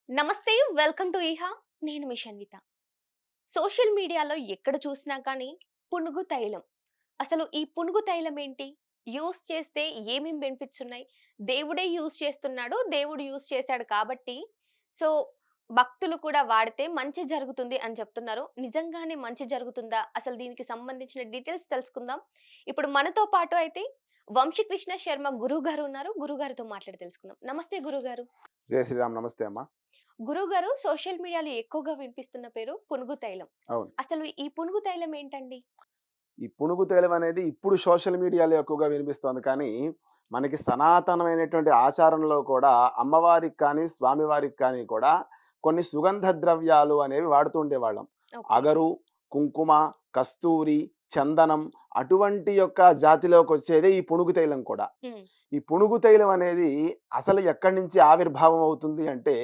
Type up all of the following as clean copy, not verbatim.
నమస్తే. Welcome to ఈహా. నేను మీ షన్విత. సోషల్ మీడియాలో ఎక్కడ చూసినా కానీ పునుగు తైలం. అసలు ఈ పునుగు తైలం ఏంటి? యూజ్ చేస్తే ఏమేం బెనిఫిట్స్ ఉన్నాయి? దేవుడే యూజ్ చేస్తున్నాడు. దేవుడు యూజ్ చేశాడు కాబట్టి సో, భక్తులు కూడా వాడితే మంచి జరుగుతుంది అని చెప్తున్నారు. నిజంగానే మంచి జరుగుతుందా? అసలు దీనికి సంబంధించిన డీటెయిల్స్ తెలుసుకుందాం. ఇప్పుడు మనతో పాటు అయితే వంశీకృష్ణ శర్మ గురువుగారు ఉన్నారు. గురువుగారితో మాట్లాడి తెలుసుకుందాం. నమస్తే గురువుగారు. జై శ్రీరామ్. నమస్తే అమ్మా. గురువుగారు, సోషల్ మీడియాలో ఎక్కువగా వినిపిస్తున్న పేరు పునుగు తైలం. అవును. అసలు ఈ పునుగు తైలం ఏంటండి? ఈ పునుగు తైలం అనేది ఇప్పుడు సోషల్ మీడియాలో ఎక్కువగా వినిపిస్తోంది కానీ, మనకి సనాతనమైనటువంటి ఆచారంలో కూడా అమ్మవారికి కానీ, స్వామివారికి కానీ కూడా కొన్ని సుగంధ ద్రవ్యాలు అనేవి వాడుతూ ఉండేవాళ్ళం. ఓకే. అగరు, కుంకుమ, కస్తూరి, చందనం అటువంటి యొక్క జాతిలోకొచ్చేదే ఈ పునుగు తైలం కూడా. హ్మ్. ఈ పునుగు తైలం అనేది అసలు ఎక్కడి నుంచి ఆవిర్భావం అవుతుంది అంటే,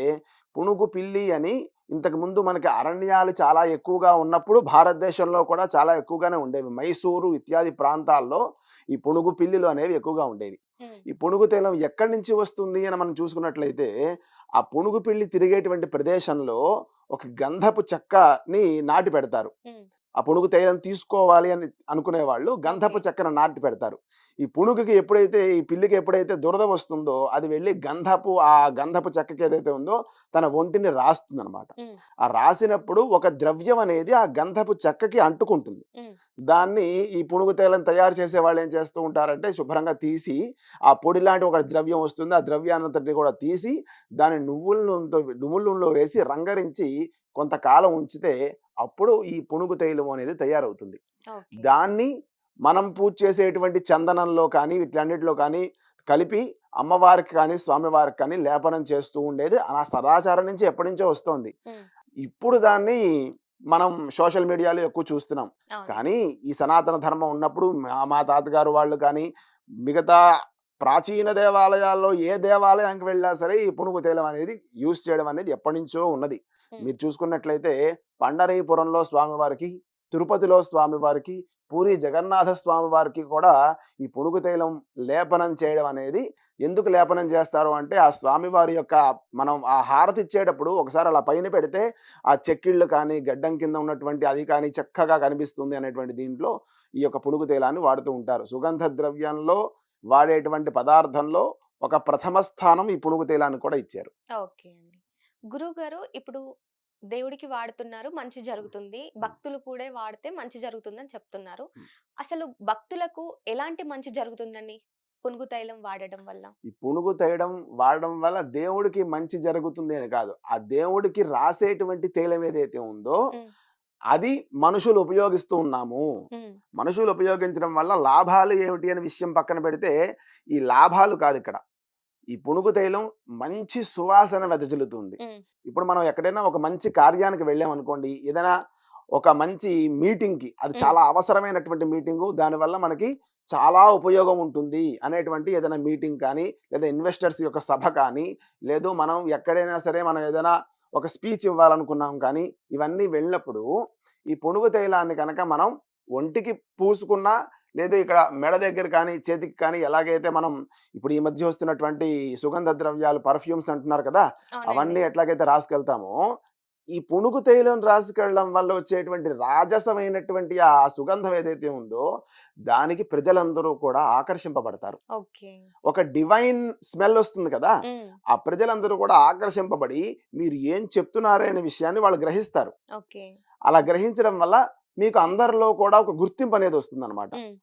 పునుగు పిల్లి అని ఇంతకుముందు మనకి అరణ్యాలు చాలా ఎక్కువగా ఉన్నప్పుడు భారతదేశంలో కూడా చాలా ఎక్కువగానే ఉండేవి. మైసూరు ఇత్యాది ప్రాంతాల్లో ఈ పునుగు పిల్లులు అనేవి ఎక్కువగా ఉండేవి. హ్మ్. ఈ పునుగు తైలం ఎక్కడి నుంచి వస్తుంది అని మనం చూసుకున్నట్లయితే, ఆ పునుగు పిల్లి తిరిగేటువంటి ప్రదేశంలో ఒక గంధపు చెక్కని నాటి పెడతారు. హ్మ్. ఆ పునుగు తైలం తీసుకోవాలి అని అనుకునేవాళ్ళు ఓకే. గంధపు చెక్కను నాటి పెడతారు. ఈ పునుగుకి ఎప్పుడైతే ఈ పిల్లికి ఎప్పుడైతే దురద వస్తుందో అది వెళ్ళి గంధపు చెక్కకి ఏదైతే ఉందో తన ఒంటిని రాస్తుందనమాట. హ్మ్. ఆ రాసినప్పుడు ఒక ద్రవ్యం అనేది ఆ గంధపు చెక్కకి అంటుకుంటుంది. హ్మ్. దాన్ని ఈ పునుగు తైలం తయారు చేసేవాళ్ళు ఏం చేస్తూ ఉంటారంటే శుభ్రంగా తీసి ఆ పొడి లాంటి ఒక ద్రవ్యం వస్తుంది. ఆ ద్రవ్యాన్నంతటిని కూడా తీసి దాన్ని నువ్వుల నూనెలో వేసి రంగరించి కొంతకాలం ఉంచితే అప్పుడు ఈ పునుగు తైలం అనేది తయారవుతుంది. ఓకే. దాన్ని మనం పూజ చేసేటువంటి చందనంలో కానీ, వీటిలన్నిటిలో కానీ కలిపి అమ్మవారికి కానీ, స్వామివారికి కానీ లేపనం చేస్తూ ఉండేది. ఆ సదాచారం నుంచి ఎప్పటినుంచో వస్తోంది. హ్మ్. ఇప్పుడు దాన్ని మనం సోషల్ మీడియాలో ఎక్కువ చూస్తున్నాం. అవునండి. కానీ ఈ సనాతన ధర్మం ఉన్నప్పుడు మా మా తాతగారు వాళ్ళు కానీ, మిగతా ప్రాచీన దేవాలయాల్లో ఏ దేవాలయానికి వెళ్ళినా సరే ఈ పునుగు తైలం అనేది యూజ్ చేయడం అనేది ఎప్పటినుంచో ఉన్నది. హ్మ్. మీరు చూసుకున్నట్లయితే పండరీపురంలో స్వామివారికి, తిరుపతిలో స్వామివారికి, పూరి జగన్నాథ స్వామివారికి కూడా ఈ పునుగు తైలం లేపనం చేయడం అనేది ఎందుకు లేపనం చేస్తారు అంటే, ఆ స్వామివారి యొక్క మనం ఆ హారతి ఇచ్చేటప్పుడు ఒకసారి అలా పైన పెడితే ఆ చెక్కిళ్ళు కానీ, గడ్డం కింద ఉన్నటువంటి అది కానీ చక్కగా కనిపిస్తుంది అనేటువంటి దీంట్లో ఈ యొక్క పునుగు తైలాన్ని వాడుతూ ఉంటారు. సుగంధ ద్రవ్యంలో వాడేటువంటి పదార్థంలో ఒక ప్రథమ స్థానం ఈ పునుగు తైలానికి కూడా ఇచ్చారు. ఓకే అండి. గురువుగారు, ఇప్పుడు దేవుడికి వాడుతున్నారు, మంచి జరుగుతుంది. హ్మ్. భక్తులు కూడా వాడితే మంచి జరుగుతుందని చెప్తున్నారు. హ్మ్. అసలు భక్తులకు ఎలాంటి మంచి జరుగుతుందండి పునుగు తైలం వాడడం వల్ల? ఈ పునుగు తేయడం వాడడం వల్ల దేవుడికి మంచి జరుగుతుంది అని కాదు. ఆ దేవుడికి రాసేటువంటి తైలం ఏదైతే ఉందో, హ్మ్. అది మనుషులు ఉపయోగిస్తూ ఉన్నాము. హ్మ్. మనుషులు ఉపయోగించడం వల్ల లాభాలు ఏమిటి అనే విషయం పక్కన పెడితే, ఈ లాభాలు కాదిక్కడ. ఈ పునుగు తైలం మంచి సువాసన వెదజల్లుతుంది. హ్మ్. ఇప్పుడు మనం ఎక్కడైనా ఒక మంచి కార్యానికి వెళ్ళామనుకోండి, ఏదైనా ఒక మంచి మీటింగ్‌కి అది హ్మ్. చాలా అవసరమైనటువంటి మీటింగు. దానివల్ల మనకి చాలా ఉపయోగం ఉంటుంది అనేటువంటి ఏదైనా మీటింగ్ కానీ, లేదా ఇన్వెస్టర్స్ యొక్క సభ కానీ, లేదు మనం ఎక్కడైనా సరే మనం ఏదైనా ఒక స్పీచ్ ఇవ్వాలనుకున్నాం కానీ, ఇవన్నీ వెళ్ళినప్పుడు ఈ పునుగు తైలాన్ని కనుక మనం ఒంటికి పూసుకున్నా, లేదు ఇక్కడ మెడ దగ్గర కానీ, చేతికి కానీ ఎలాగైతే మనం ఇప్పుడు ఈ మధ్య వస్తున్నటువంటి సుగంధ ద్రవ్యాలు పర్ఫ్యూమ్స్ అంటున్నారు కదా! అవునండి. అవన్నీ ఎట్లాగైతే రాసుకెళ్తామో, ఈ పునుగు తైలం రాసుకెళ్ళడం వల్ల వచ్చేటువంటి రాజసమైనటువంటి ఆ సుగంధం ఏదైతే ఉందో, దానికి ప్రజలందరూ కూడా ఆకర్షింపబడతారు. ఓకే. ఒక డివైన్ స్మెల్ వస్తుంది కదా! హ్మ్. ఆ ప్రజలందరూ కూడా ఆకర్షింపబడి, మీరు ఏం చెప్తున్నారే అనే విషయాన్ని వాళ్ళు గ్రహిస్తారు. ఓకే. అలా గ్రహించడం వల్ల మీకు అందరిలో కూడా ఒక గుర్తింపు అనేది వస్తుందన్నమాట. హ్మ్.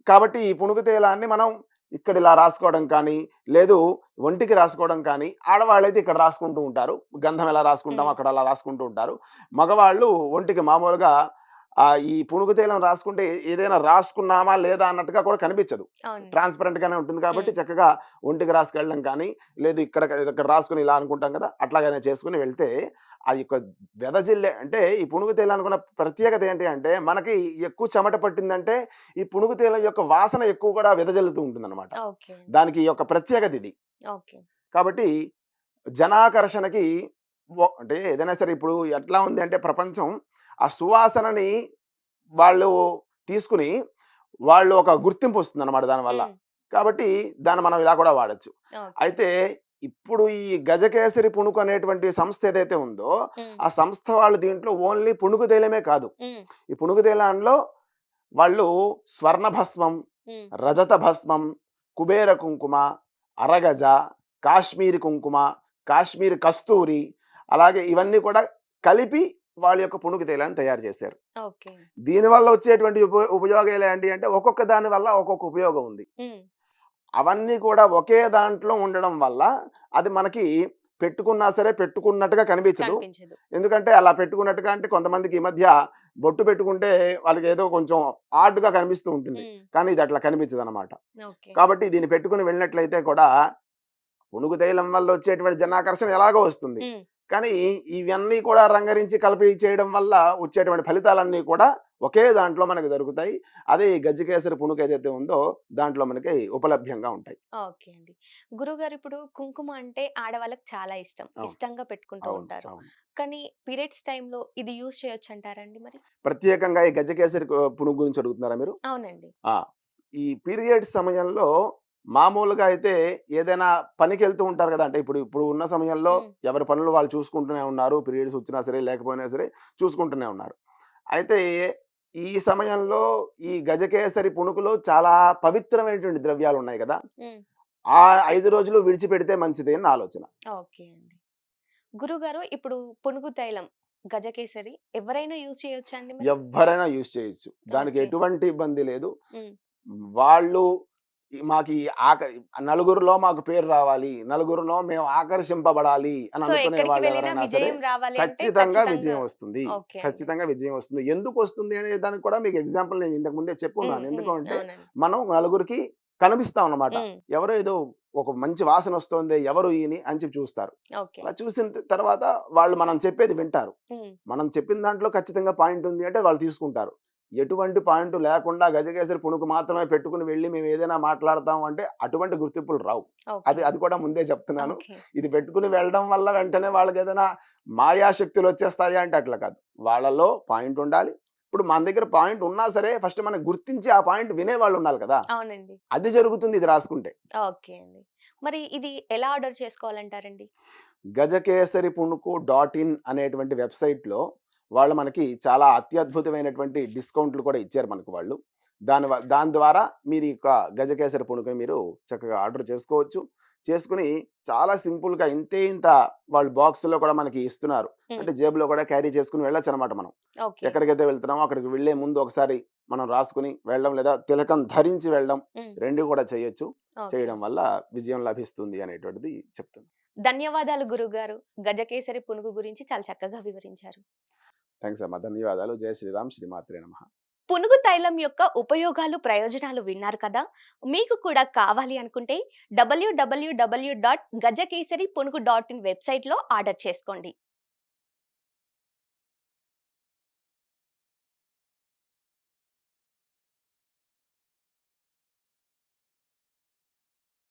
కాబట్టి ఈ పునుగు తైలాన్ని మనం ఇక్కడ ఇలా రాసుకోవడం కానీ, లేదు ఒంటికి రాసుకోవడం కానీ, ఆడవాళ్ళైతే ఇక్కడ రాసుకుంటూ ఉంటారు. గంధం ఎలా రాసుకుంటామో హ్మ్. అక్కడ అలా రాసుకుంటూ ఉంటారు. మగవాళ్ళు ఒంటికి మామూలుగా ఈ పునుగు తైలం రాసుకుంటే ఏదైనా రాసుకున్నామా లేదా అన్నట్టుగా కూడా కనిపించదు. అవునండి. ట్రాన్స్‌పరెంట్‌గానే ఉంటుంది కాబట్టి హ్మ్. చక్కగా ఒంటికి రాసుకెళ్ళడం కానీ, లేదు ఇక్కడ రాసుకొని ఇలా అనుకుంటాం కదా! అట్లాగనే చేసుకొని వెళ్తే ఆ యొక్క వెదజిల్లే అంటే ఈ పునుగు తైలానికి ఉన్న ప్రత్యేకత ఏంటి అంటే, మనకి ఎక్కువ చెమట పట్టిందంటే ఈ పునుగు తైలం యొక్క వాసన ఎక్కువ కూడా వెదజల్లుతూ ఉంటుందన్నమాట. ఓకే. దానికి ఈ యొక్క ప్రత్యేకత ఇది. ఓకే. కాబట్టి జనాకర్షణకి అంటే ఏదైనా సరే ఇప్పుడు ఎట్లా ఉంది అంటే ప్రపంచం ఆ సువాసనని వాళ్ళు తీసుకొని వాళ్ళు ఒక గుర్తింపు వస్తుందన్నమాట దానివల్ల. హ్మ్. కాబట్టి దాన్ని మనం ఇలా కూడా వాడొచ్చు. ఓకే. అయితే ఇప్పుడు ఈ గజకేసరి పుణుకు అనేటువంటి సంస్థ ఏదైతే ఉందో, హ్మ్. ఆ సంస్థ వాళ్ళు దీంట్లో ఓన్లీ పుణుకు తైలమే కాదు. హ్మ్. ఈ పుణుకు తైలంలో వాళ్ళు స్వర్ణ భస్మం, హ్మ్. రజత భస్మం, కుబేర కుంకుమ, అరగజ, కాశ్మీరి కుంకుమ, కాశ్మీరి కస్తూరి, అలాగే ఇవన్నీ కూడా కలిపి వాళ్ళ యొక్క పుణుకు తైలాన్ని తయారు చేశారు. ఓకే. దీనివల్ల వచ్చేటువంటి ఉపయోగాలు ఏంటి అంటే, ఒక్కొక్క దాని వల్ల ఒక్కొక్క ఉపయోగం ఉంది. హ్మ్. అవన్నీ కూడా ఒకే దాంట్లో ఉండడం వల్ల అది మనకి పెట్టుకున్నా సరే పెట్టుకున్నట్టుగా కనిపించదు. కనిపించదు. ఎందుకంటే అలా పెట్టుకున్నట్టుగా అంటే కొంతమందికి ఈ మధ్య బొట్టు పెట్టుకుంటే వాళ్ళకి ఏదో కొంచెం ఆడ్‌గా కనిపిస్తూ ఉంటుంది. హ్మ్. కానీ ఇది అట్లా కనిపించదనమాట. ఓకే. కాబట్టి దీన్ని పెట్టుకొని వెళ్ళినట్లయితే కూడా పునుగు తైలం వల్ల వచ్చేటువంటి జనాకర్షణ ఎలాగో వస్తుంది. హ్మ్. కానీ ఇవన్నీ కూడా రంగరించి కలిపి చేయడం వల్ల వచ్చేటువంటి ఫలితాలన్నీ కూడా ఒకే దాంట్లో మనకు దొరుకుతాయి. అదే ఈ గజ్జికేసరి పునుగు ఏదైతే ఉందో దాంట్లో మనకి ఉపలభ్యంగా ఉంటాయి. ఓకే అండి. గురువుగారు ఇప్పుడు కుంకుమ అంటే ఆడవాళ్ళకి చాలా ఇష్టం. అవును. ఇష్టంగా పెట్టుకుంటూ అవును. ఉంటారు. అవును. కానీ పీరియడ్స్ టైమ్‌లో ఇది యూజ్ చేయొచ్చంటారా అండి మరి? ప్రత్యేకంగా ఈ గజ్జికేసరి పునుగు గురించి అడుగుతున్నారా మీరు? అవునండి. ఆ! ఈ పీరియడ్ సమయంలో మామూలుగా అయితే ఏదైనా పనికెళ్తూ ఉంటారు గదా! అంటే ఇప్పుడు ఇప్పుడు ఉన్న సమయంలో హ్మ్. ఎవరి పనులు వాళ్ళు చూసుకుంటూనే ఉన్నారు. పీరియడ్స్ వచ్చినా సరే, లేకపోయినా సరే చూసుకుంటూనే ఉన్నారు. అయితే ఈ సమయంలో ఈ గజకేసరి పుణుకులో చాలా పవిత్రమైనటువంటి ద్రవ్యాలున్నాయి గదా! హ్మ్. ఆ 5 రోజులు విడిచిపెడితే మంచిది అని నా ఆలోచన. ఓకే అండి. గురుగారు ఇప్పుడు పునుగు తైలం, గజకేసరి ఎవరైనా యూజ్ చేయొచ్చా అండి మరి? ఎవ్వరైనా యూజ్ చేయొచ్చు. దానికి ఓకే. ఎటువంటి ఇబ్బంది లేదు. హ్మ్. వాళ్ళు మాకు ఈ నలుగురిలో మాకు పేరు రావాలి. నలుగురిలో మేము ఆకర్షింపబడాలి అని సో, అనుకునే ఎక్కడికి వాళ్ళు వెళ్ళినా ఎవరైనా సరే విజయం రావాలి అంటే ఖచ్చితంగా ఖచ్చితంగా విజయం వస్తుంది. ఓకే అండి. ఖచ్చితంగా విజయం వస్తుంది. ఎందుకొస్తుంది అనే దానికి కూడా మీకు ఎగ్జాంపుల్ నేను ఇంతకు ముందే హ్మ్. చెప్పున్నాను. ఎందుకు హ్మ్. అంటే అవునండి. మనం నలుగురికి కనిపిస్తాం అన్నమాట. హ్మ్. ఎవరో ఏదో ఒక మంచి వాసనొస్తోందే ఎవరు ఈయని అని చెప్పి చూస్తారు. ఓకే. అలా చూసిన తర్వాత వాళ్ళు మనం చెప్పేది వింటారు. హ్మ్. మనం చెప్పిన దాంట్లో ఖచ్చితంగా పాయింట్ ఉంది అంటే వాళ్ళు తీసుకుంటారు. ఎటువంటి పాయింట్ లేకుండా గజకేసరి పుణుకు మాత్రమే పెట్టుకొని వెళ్లి మేము ఏదైనా మాట్లాడతాం అంటే అటువంటి గుర్తింపులు రావు. ఓకే అది అది అండి. కూడా ముందే చెప్తున్నాను. ఓకే. ఇది పెట్టుకొని వెళ్ళడం వల్ల వెంటనే వాళ్ళకేదైనా మాయాశక్తులు వచ్చేస్తాయా అంటే అట్లా కాదు. వాళ్ళలో పాయింట్ ఉండాలి. ఇప్పుడు మన దగ్గర పాయింట్ ఉన్నా సరే ఫస్ట్ మనం గుర్తించి ఆ పాయింట్ వినేవాళ్ళు ఉండాలి కదా! అవునండి. అది జరుగుతుంది ఇది రాసుకుంటే. ఓకే అండి. మరి ఇది ఎలా ఆర్డర్ చేసుకోవాలంటారండి? గజకేసరి పుణుకు డాట్ ఇన్ అనేటువంటి వెబ్‌సైట్‌లో వాళ్ళు మనకి చాలా అత్యద్భుతమైనటువంటి డిస్కౌంట్‌లు కూడా ఇచ్చారు మనకు వాళ్ళు. దాని ద్వారా మీరు ఈ యొక్క గజకేసరి పుణుకుని మీరు చక్కగా ఆర్డర్ చేసుకోవచ్చు. చేసుకొని చాలా సింపుల్‌గా ఇంతే ఇంత వాళ్ళు బాక్స్‌లో కూడా మనకి ఇస్తున్నారు. హ్మ్. అంటే జేబులో కూడా క్యారీ చేసుకొని వెళ్ళొచ్చనమాట మనం. ఓకే. ఎక్కడికైతే వెళ్తున్నామో అక్కడికి వెళ్ళే ముందు ఒకసారి మనం రాసుకొని వెళ్ళడం లేదా తిలకం ధరించి వెళ్ళడం హ్మ్. 2 కూడా చేయొచ్చు. ఓకే. చేయడం వల్ల విజయం లభిస్తుంది అనేటువంటిది చెప్తున్నా. ధన్యవాదాలు గురువుగారు. గజకేసరి పునుగు గురించి చాలా చక్కగా వివరించారు. థాంక్స్ అమ్మా. ధన్యవాదాలు. జై శ్రీరామ్. శ్రీమాత్రే నమః. పునుగు తైలం యొక్క ఉపయోగాలు, ప్రయోజనాలు విన్నారు కదా! మీకు కూడా కావాలి అనుకుంటే www.gajakesaripunugu.in వెబ్‌సైట్‌లో ఆర్డర్ చేసుకోండి.